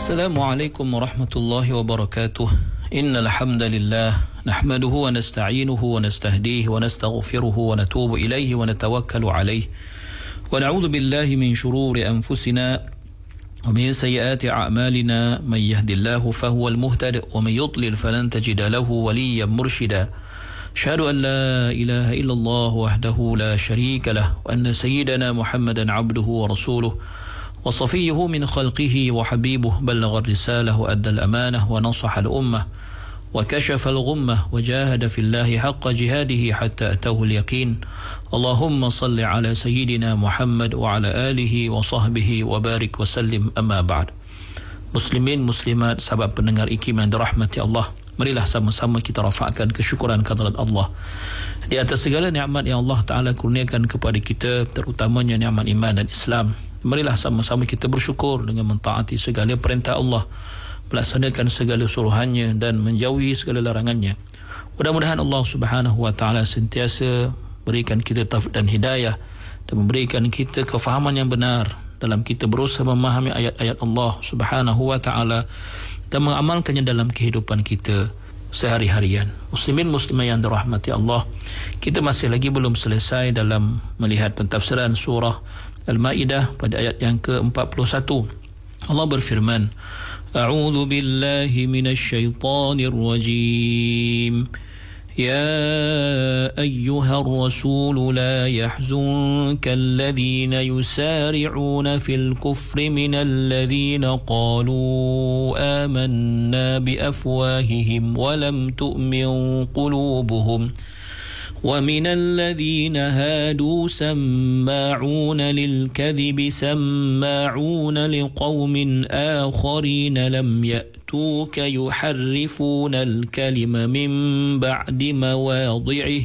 Assalamualaikum warahmatullahi wabarakatuh. Innal hamdalillah nahmaduhu wa nasta'inuhu wa nastahdihi wa nastaghfiruhu wa natubu ilayhi wa natawakkalu alayhi wa na'udzu billahi min shururi anfusina wa min sayyiati a'malina man yahdihillahu fahuwal muhtadi wa man yudlil falan tajida lahu waliyyan murshida. Asyhadu an la ilaha illallah wahdahu la syarika lah wa anna sayyidana Muhammadan 'abduhu wa rasuluhu وصفيه من خلقه وحبيبه بلغ الرسالة وأدى الأمانة ونصح الأمة وكشف الغمة وجاهد في الله حق جهاده حتى أتاه اليقين اللهم صل على سيدنا محمد وعلى آله وصحبه وبارك وسلم أما بعد. Muslimin muslimat, sahabat pendengar IKIM yang dirahmati Allah, marilah sama-sama kita rafa'kan kesyukuran kehadirat Allah di atas segala nikmat yang Allah Ta'ala kurniakan kepada kita, terutamanya nikmat iman dan Islam. Marilah sama-sama kita bersyukur dengan mentaati segala perintah Allah, melaksanakan segala suruhannya dan menjauhi segala larangannya. Mudah-mudahan Allah Subhanahu wa Ta'ala sentiasa berikan kita taufik dan hidayah dan memberikan kita kefahaman yang benar dalam kita berusaha memahami ayat-ayat Allah Subhanahu wa Ta'ala dan mengamalkannya dalam kehidupan kita sehari-harian. Muslimin muslimah yang dirahmati Allah, kita masih lagi belum selesai dalam melihat pentafsiran surah Al-Ma'idah pada ayat yang ke-41. Allah berfirman, A'udzu billahi minasy syaithanir rajim. Ya ayyuhar rasul la yahzunka alladhina yusari'una fil kufri minal ladhina qalu amanna bi afwahihim wa lam tu'min qulubuhum. ومن الذين هادوا سماعون للكذب سماعون لقوم آخرين لم يأتوك يحرفون الكلم من بعد مواضعه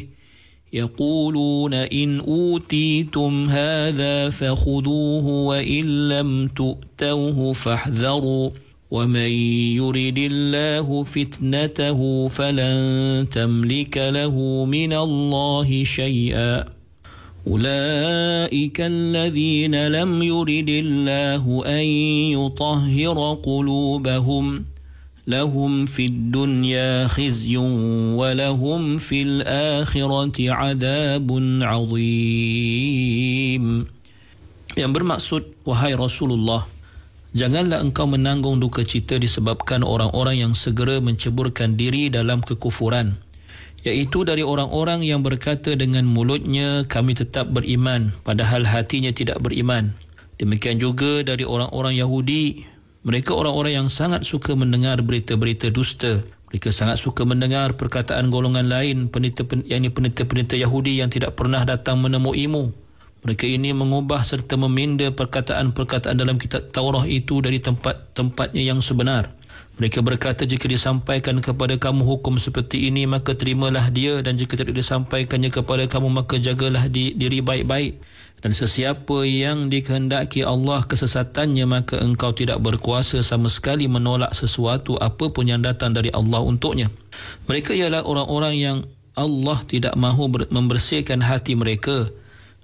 يقولون إن أوتيتم هذا فخذوه وإن لم تؤتوه فاحذروا ومن يرد الله فتنته فلن تملك له من الله شيئا أولئك الذين لم يرد الله أن يطهر قلوبهم لهم في الدنيا خزي ولهم في الآخرة عذاب عظيم. Yang bermaksud, wahai Rasulullah, janganlah engkau menanggung duka cita disebabkan orang-orang yang segera menceburkan diri dalam kekufuran, iaitu dari orang-orang yang berkata dengan mulutnya kami tetap beriman padahal hatinya tidak beriman. Demikian juga dari orang-orang Yahudi, mereka orang-orang yang sangat suka mendengar berita-berita dusta. Mereka sangat suka mendengar perkataan golongan lain, penita-penita Yahudi yang tidak pernah datang menemuimu. Mereka ini mengubah serta meminda perkataan-perkataan dalam kitab Taurah itu dari tempat-tempatnya yang sebenar. Mereka berkata, jika disampaikan kepada kamu hukum seperti ini, maka terimalah dia, dan jika tidak disampaikannya kepada kamu, maka jagalah diri baik-baik. Dan sesiapa yang dikehendaki Allah kesesatannya, maka engkau tidak berkuasa sama sekali menolak sesuatu apapun yang datang dari Allah untuknya. Mereka ialah orang-orang yang Allah tidak mahu membersihkan hati mereka.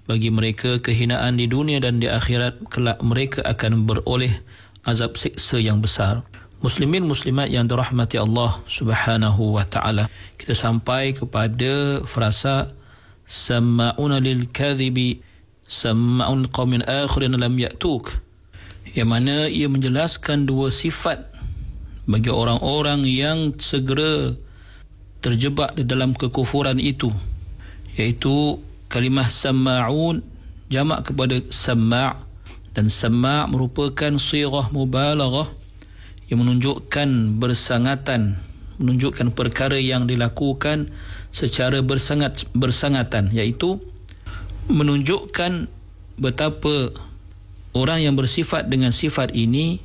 Bagi mereka kehinaan di dunia dan di akhirat, kelak mereka akan beroleh azab siksa yang besar. Muslimin muslimat yang dirahmati Allah Subhanahu wa Ta'ala, kita sampai kepada frasa sama'una lil kadhibi sama'un qaumin akhirin lam ya'tuk, yang mana ia menjelaskan dua sifat bagi orang-orang yang segera terjebak di dalam kekufuran itu, iaitu kalimah sama'un jamak kepada sama', dan sama' merupakan sirah mubalaghah yang menunjukkan bersangatan, menunjukkan perkara yang dilakukan secara bersangatan, iaitu menunjukkan betapa orang yang bersifat dengan sifat ini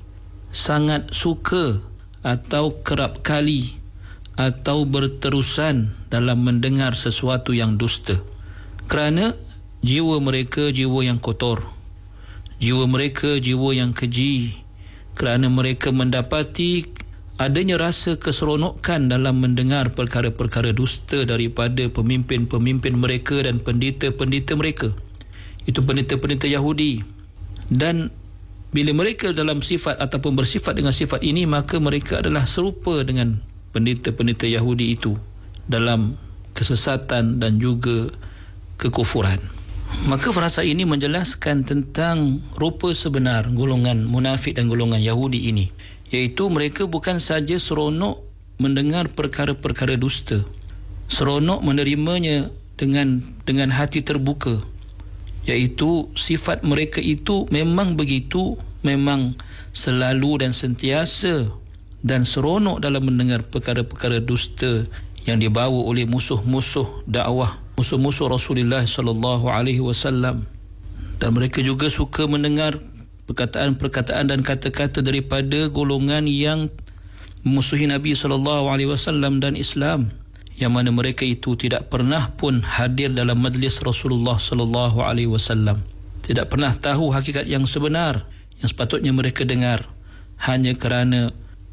sangat suka atau kerap kali atau berterusan dalam mendengar sesuatu yang dusta. Kerana jiwa mereka jiwa yang kotor, jiwa mereka jiwa yang keji, kerana mereka mendapati adanya rasa keseronokan dalam mendengar perkara-perkara dusta daripada pemimpin-pemimpin mereka dan pendeta-pendeta mereka. Itu pendeta-pendeta Yahudi. Dan bila mereka dalam sifat ataupun bersifat dengan sifat ini, maka mereka adalah serupa dengan pendeta-pendeta Yahudi itu dalam kesesatan dan juga kekufuran. Maka frasa ini menjelaskan tentang rupa sebenar golongan munafik dan golongan Yahudi ini, iaitu mereka bukan saja seronok mendengar perkara-perkara dusta, seronok menerimanya dengan hati terbuka, iaitu sifat mereka itu memang begitu, memang selalu dan sentiasa dan seronok dalam mendengar perkara-perkara dusta yang dibawa oleh musuh-musuh dakwah, musuh-musuh Rasulullah sallallahu alaihi wasallam. Dan mereka juga suka mendengar perkataan-perkataan dan kata-kata daripada golongan yang memusuhi Nabi sallallahu alaihi wasallam dan Islam, yang mana mereka itu tidak pernah pun hadir dalam majlis Rasulullah sallallahu alaihi wasallam, tidak pernah tahu hakikat yang sebenar yang sepatutnya mereka dengar, hanya kerana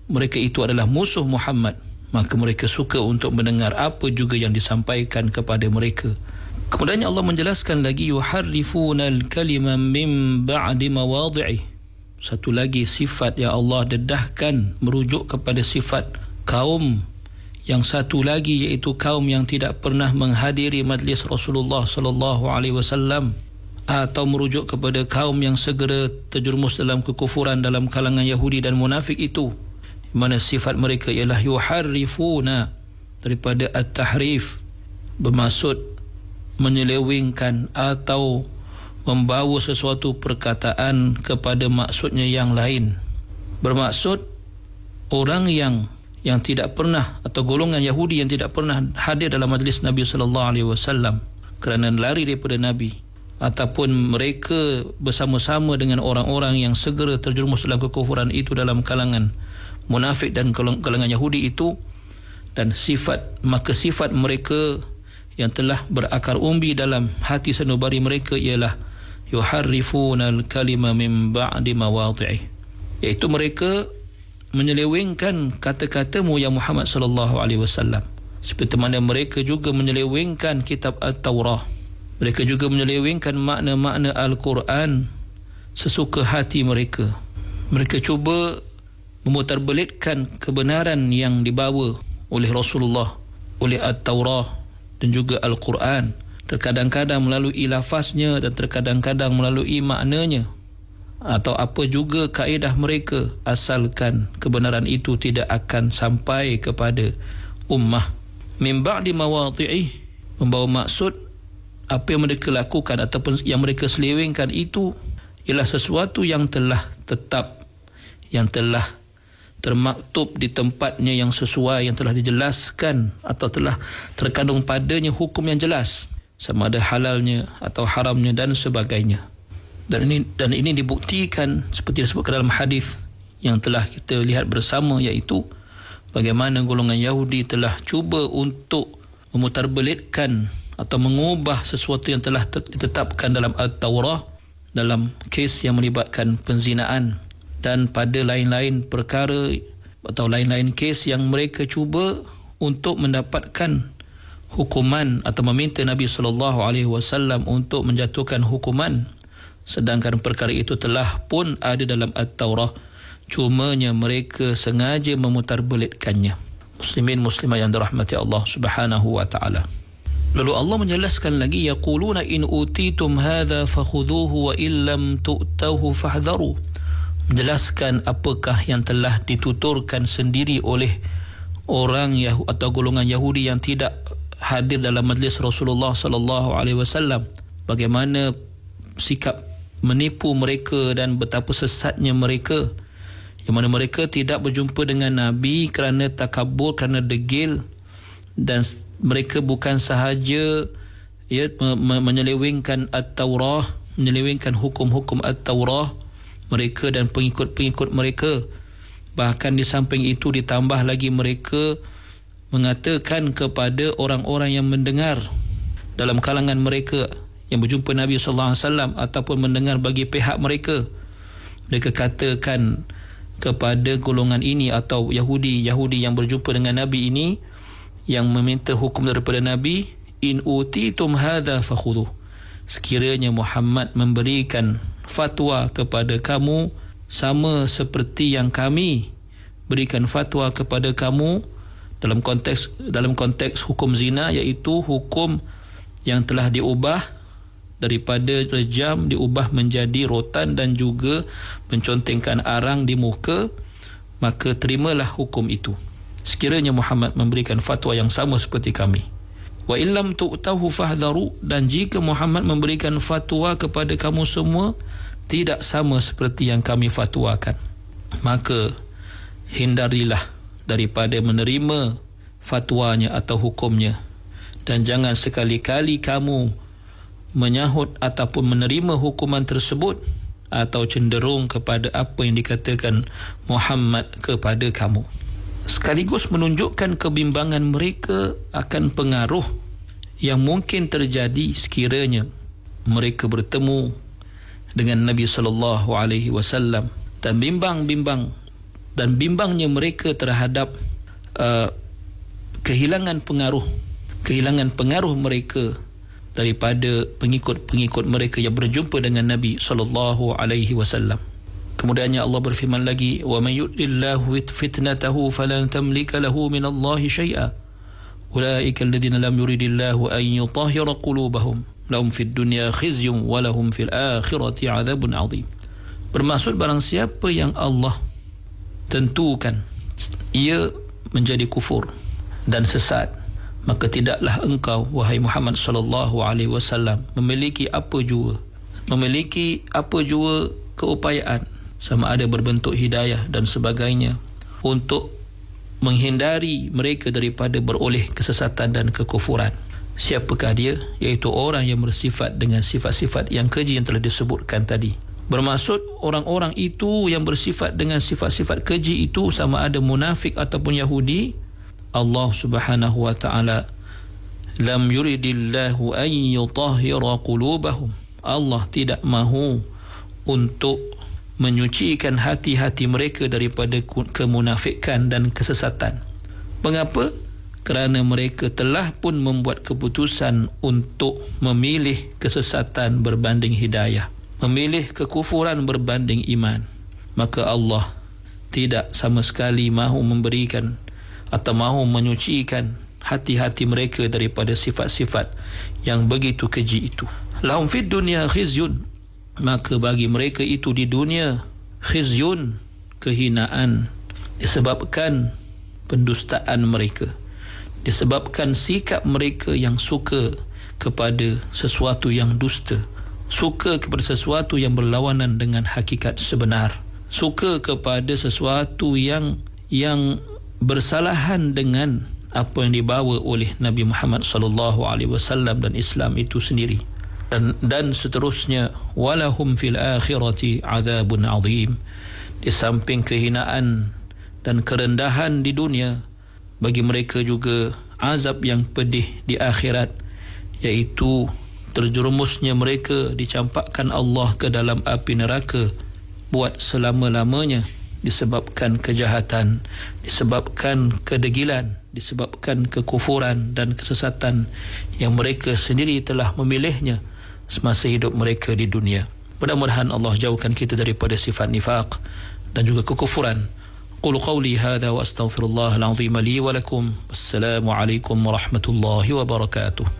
mereka itu adalah musuh Muhammad, maka mereka suka untuk mendengar apa juga yang disampaikan kepada mereka. Kemudian Allah menjelaskan lagi, yuharrifunal kalima min ba'di mawadhi'i. Satu lagi sifat yang Allah dedahkan merujuk kepada sifat kaum yang satu lagi, iaitu kaum yang tidak pernah menghadiri majlis Rasulullah sallallahu alaihi wasallam, atau merujuk kepada kaum yang segera terjerumus dalam kekufuran dalam kalangan Yahudi dan munafik itu, mana sifat mereka ialah yuharrifuna, daripada at-tahrif, bermaksud menyelewengkan atau membawa sesuatu perkataan kepada maksudnya yang lain. Bermaksud orang yang tidak pernah, atau golongan Yahudi yang tidak pernah hadir dalam majlis Nabi sallallahu alaihi wasallam kerana lari daripada Nabi, ataupun mereka bersama-sama dengan orang-orang yang segera terjerumus dalam kekufuran itu dalam kalangan munafik dan kalangan Yahudi itu, dan maka sifat mereka yang telah berakar umbi dalam hati sanubari mereka ialah yuharrifunal kalima min ba'di mawadhi'i, iaitu mereka menyelewengkan kata-katamu ya Muhammad sallallahu alaihi wasallam, seperti mana mereka juga menyelewengkan kitab At-Taurah, mereka juga menyelewengkan makna-makna Al-Quran sesuka hati mereka. Mereka cuba memutarbelitkan kebenaran yang dibawa oleh Rasulullah, oleh At-Taurah dan juga Al-Quran, terkadang-kadang melalui lafaznya dan terkadang-kadang melalui maknanya atau apa juga kaedah mereka, asalkan kebenaran itu tidak akan sampai kepada ummah. Min ba'di mawadhi'i, membawa maksud apa yang mereka lakukan ataupun yang mereka selewengkan itu ialah sesuatu yang telah tetap, yang telah termaktub di tempatnya yang sesuai, yang telah dijelaskan atau telah terkandung padanya hukum yang jelas, sama ada halalnya atau haramnya dan sebagainya. Dan ini dibuktikan seperti disebutkan dalam hadis yang telah kita lihat bersama, iaitu bagaimana golongan Yahudi telah cuba untuk memutarbelitkan atau mengubah sesuatu yang telah ditetapkan dalam At-Taurah dalam kes yang melibatkan penzinaan dan pada lain-lain perkara atau lain-lain kes yang mereka cuba untuk mendapatkan hukuman atau meminta Nabi sallallahu alaihi wasallam untuk menjatuhkan hukuman, sedangkan perkara itu telah pun ada dalam At-Taurah, cumanya mereka sengaja memutarbelitkannya. Muslimin muslimat yang dirahmati Allah Subhanahu wa taala. Lalu Allah menjelaskan lagi, yaquluna in utitum hadza fakhudhuhu wa illam tu'tauhu fahdharu. Menjelaskan apakah yang telah dituturkan sendiri oleh orang atau golongan Yahudi yang tidak hadir dalam majlis Rasulullah sallallahu alaihi wasallam, bagaimana sikap menipu mereka dan betapa sesatnya mereka, yang mana mereka tidak berjumpa dengan Nabi kerana takabur, kerana degil, dan mereka bukan sahaja menyelewengkan At-Taurah, menyelewengkan hukum-hukum At-Taurah mereka dan pengikut-pengikut mereka, bahkan di samping itu ditambah lagi mereka mengatakan kepada orang-orang yang mendengar dalam kalangan mereka yang berjumpa Nabi sallallahu alaihi wasallam ataupun mendengar bagi pihak mereka, mereka katakan kepada golongan ini atau Yahudi yang berjumpa dengan Nabi ini, yang meminta hukum daripada Nabi, in utitum hadza fakhudhu, sekiranya Muhammad memberikan fatwa kepada kamu sama seperti yang kami berikan fatwa kepada kamu dalam konteks hukum zina, iaitu hukum yang telah diubah daripada rejam diubah menjadi rotan dan juga mencontengkan arang di muka, maka terimalah hukum itu sekiranya Muhammad memberikan fatwa yang sama seperti kami. Wa illam tu'tahu fahdharu, dan jika Muhammad memberikan fatwa kepada kamu semua tidak sama seperti yang kami fatwakan, maka hindarilah daripada menerima fatwanya atau hukumnya, dan jangan sekali-kali kamu menyahut ataupun menerima hukuman tersebut atau cenderung kepada apa yang dikatakan Muhammad kepada kamu. Sekaligus menunjukkan kebimbangan mereka akan pengaruh yang mungkin terjadi sekiranya mereka bertemu dengan Nabi SAW, dan bimbangnya mereka terhadap kehilangan pengaruh mereka daripada pengikut-pengikut mereka yang berjumpa dengan Nabi SAW. Kemudiannya Allah berfirman lagi, wa may yuridillahu fitnatahu falan tamlika lahu minallahi syai'a ulaika alladhina lam yuridillahu an yutahhira qulubahum lahum fid dunya khizyun wa lahum fil akhirati 'adzabun 'adzim. Bermaksud barang siapa yang Allah tentukan ia menjadi kufur dan sesat, maka tidaklah engkau wahai Muhammad sallallahu alaihi wasallam memiliki apa jua keupayaan sama ada berbentuk hidayah dan sebagainya untuk menghindari mereka daripada beroleh kesesatan dan kekufuran. Siapakah dia? Iaitu orang yang bersifat dengan sifat-sifat yang keji yang telah disebutkan tadi. Bermaksud orang-orang itu yang bersifat dengan sifat-sifat keji itu sama ada munafik ataupun Yahudi. Allah Subhanahu wa ta'ala lam yuridillahu an yutahhira qulubahum. Allah tidak mahu untuk menyucikan hati-hati mereka daripada kemunafikan dan kesesatan. Mengapa? Kerana mereka telah pun membuat keputusan untuk memilih kesesatan berbanding hidayah, memilih kekufuran berbanding iman. Maka Allah tidak sama sekali mahu memberikan atau mahu menyucikan hati-hati mereka daripada sifat-sifat yang begitu keji itu. Lahum fid dunya khizyun, maka bagi mereka itu di dunia khizyun, kehinaan, disebabkan pendustaan mereka, disebabkan sikap mereka yang suka kepada sesuatu yang dusta, suka kepada sesuatu yang berlawanan dengan hakikat sebenar, suka kepada sesuatu yang bersalahan dengan apa yang dibawa oleh Nabi Muhammad SAW dan Islam itu sendiri, dan seterusnya. Walahum fil akhirati adzabun azim. Di samping kehinaan dan kerendahan di dunia, bagi mereka juga azab yang pedih di akhirat, iaitu terjerumusnya mereka, dicampakkan Allah ke dalam api neraka buat selama-lamanya, disebabkan kejahatan, disebabkan kedegilan, disebabkan kekufuran dan kesesatan yang mereka sendiri telah memilihnya semasa hidup mereka di dunia. Mudah-mudahan Allah jauhkan kita daripada sifat nifaq dan juga kekufuran. Qul qawli hadha wa astaghfirullahal azim li wa lakum. Wassalamu alaikum warahmatullahi wabarakatuh.